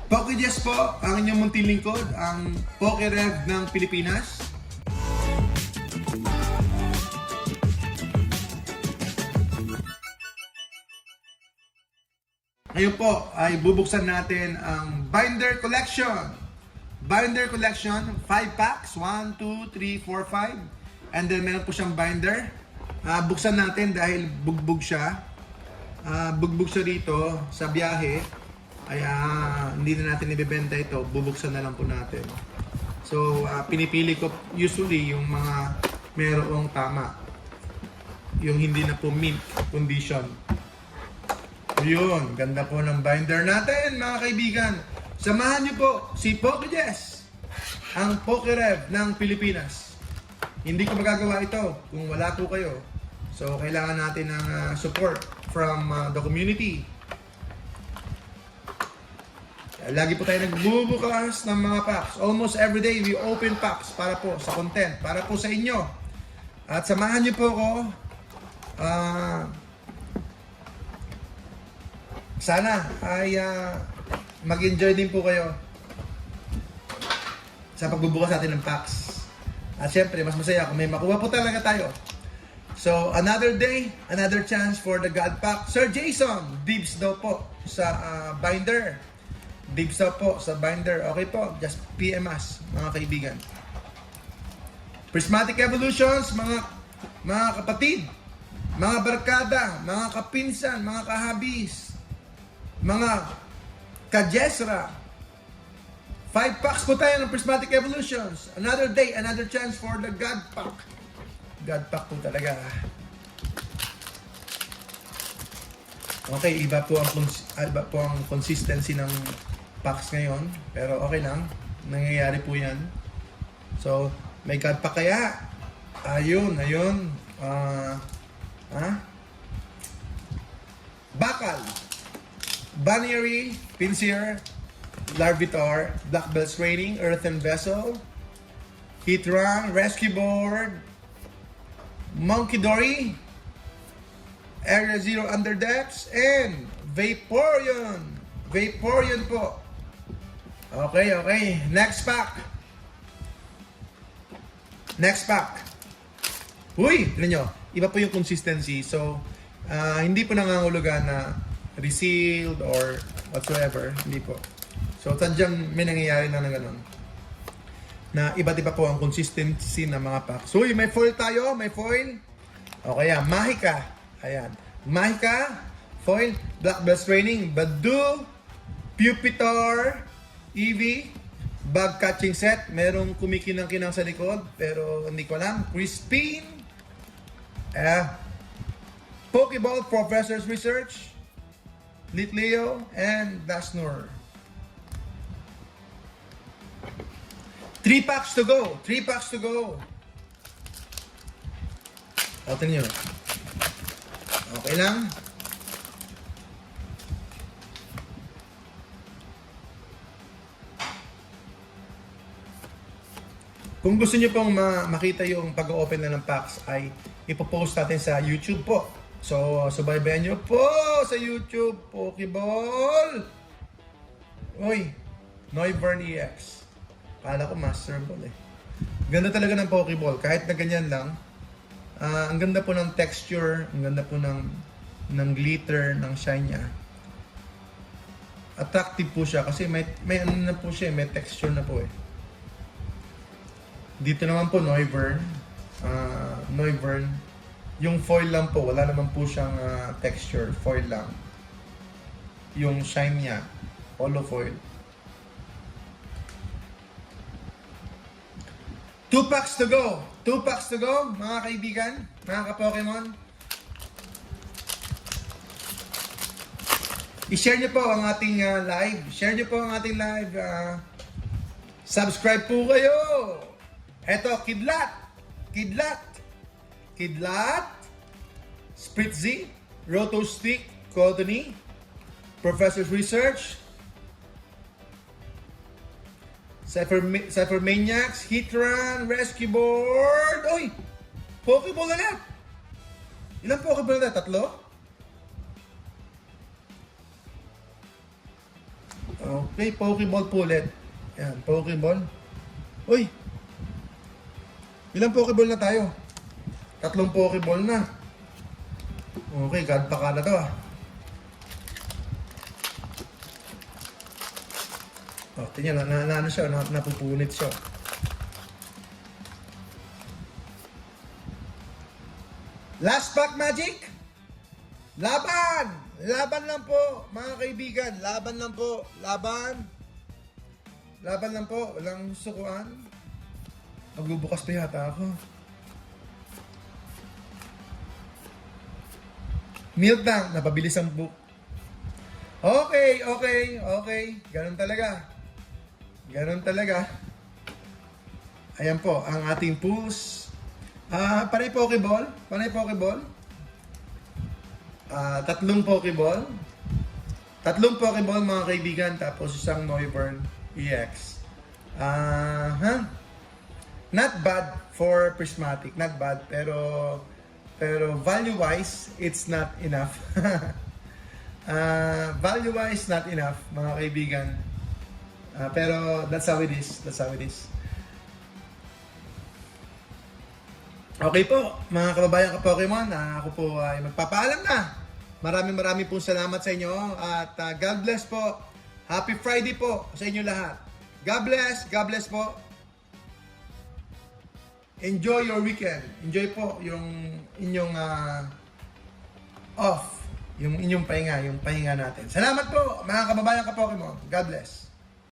PokeJess po, ang inyong munting lingkod, ang PokeRev ng Pilipinas. Ngayon po ay bubuksan natin ang Binder Collection. Binder Collection, 5 packs, 1, 2, 3, 4, 5. And then meron po siyang binder. Buksan natin dahil bugbog siya. Bugbog siya rito sa biyahe. Kaya hindi na natin ibebenta ito, bubuksan na lang po natin. So, pinipili ko usually yung mga merong tama. Yung hindi na po mint condition. Yun, ganda po ng binder natin mga kaibigan. Samahan niyo po si PokeJess, ang PokeRev ng Pilipinas. Hindi ko magagawa ito kung wala po kayo. So, kailangan natin ng support from the community. Lagi po tayo nagbubukas ng mga packs. Almost every day we open packs para po sa content, para po sa inyo. At samahan niyo po ako. Sana ay mag-enjoy din po kayo sa pagbubukas natin ng packs. At syempre, mas masaya kung may makuha po talaga tayo. So, another day, another chance for the God Pack. Sir Jason, dibs daw po sa binder. Dibs daw po sa binder. Okay po, just PM us, mga kaibigan. Prismatic Evolutions, mga kapatid, mga barkada, mga kapinsan, mga kahabis, mga kajesra. 5 packs po tayo ng Prismatic Evolutions. Another day, another chance for the God Pack. God Pack po talaga. Okay, iba po ang consistency ng packs ngayon, pero okay lang. Nangyayari po yan. So, may God Pack kaya? Ayun. Bakal, Bannery, Pinsir, Larvitar, Black Belts Training, Earthen Vessel, Heatran, Rescue Board, Monkey Dory, Area Zero Underdepths, and Vaporeon. Vaporeon po. Okay. Next pack. Uy, tignan nyo. Iba po yung consistency. So, hindi po nangangulugan na resealed or whatsoever. Hindi po. So, sadyang may nangyayari na ganun. Na iba't iba po ang consistency ng mga packs. Uy, may foil tayo. May foil. Okay, Mahika. Ayan. Mahika, foil, Black Belts Training, Badu, Pupitar, Eevee, bag catching set. Merong kumikinang-kinang sa likod, pero hindi ko alam. Crispin, Pokeball Professor's Research, Litleo, and Dasnur. 3 packs to go. Open nyo. Okay lang. Kung gusto nyo pong makita yung pag-open na ng packs ay ipopost natin sa YouTube po. So, subaybayan nyo po sa YouTube, Pokeball! Uy, Noivern EX. Kala ko Master Ball eh. Ganda talaga ng Pokeball. Kahit na ganyan lang, ang ganda po ng texture, ang ganda po ng glitter, ng shine niya. Attractive po siya kasi may ano na po siya, may texture na po eh. Dito naman po Noivern, yung foil lang po, wala naman po siyang texture, foil lang. Yung shine niya, holo foil. 2 packs to go, mga kaibigan, mga ka-Pokemon. I-share niyo po ang ating live. Subscribe po kayo. Eto, Kidlat, Spritzy, Roto Stick, Coldony, Professor's Research, Cypher Maniacs, Heatran, Rescue Board. Uy! Pokeball ulit! Ilang Pokeball ulit? 3? Okay, Pokeball po ulit. Yan, Pokeball. Uy! Ilang Pokeball na tayo? 3 Pokeball na. Okay, God pa ka na to ah. Oh, tingnan, ano siya, napupunit siya. Last pack, Magic! Laban! Laban lang po, mga kaibigan. Laban lang po. Laban. Laban lang po. Walang sukuan. Magbubukas pa yata ako. Milk Tank. Napabilis ang book. Okay. Ganun talaga. Ganun talaga. Ayan po, ang ating pulse. Panay Pokeball. 3 Pokeball. 3 Pokeball, mga kaibigan. Tapos isang Noivern EX. Not bad for prismatic. Not bad. Pero value-wise, it's not enough. Value-wise, not enough, mga kaibigan. Pero that's how it is. Okay po, mga kababayan ka Pokemon, ako po ay magpapaalam na. Maraming po salamat sa inyo at God bless po. Happy Friday po sa inyo lahat. God bless po. Enjoy your weekend. Enjoy po yung inyong off, yung inyong pahinga, yung pahinga natin. Salamat po, mga kababayan ka Pokemon. God bless.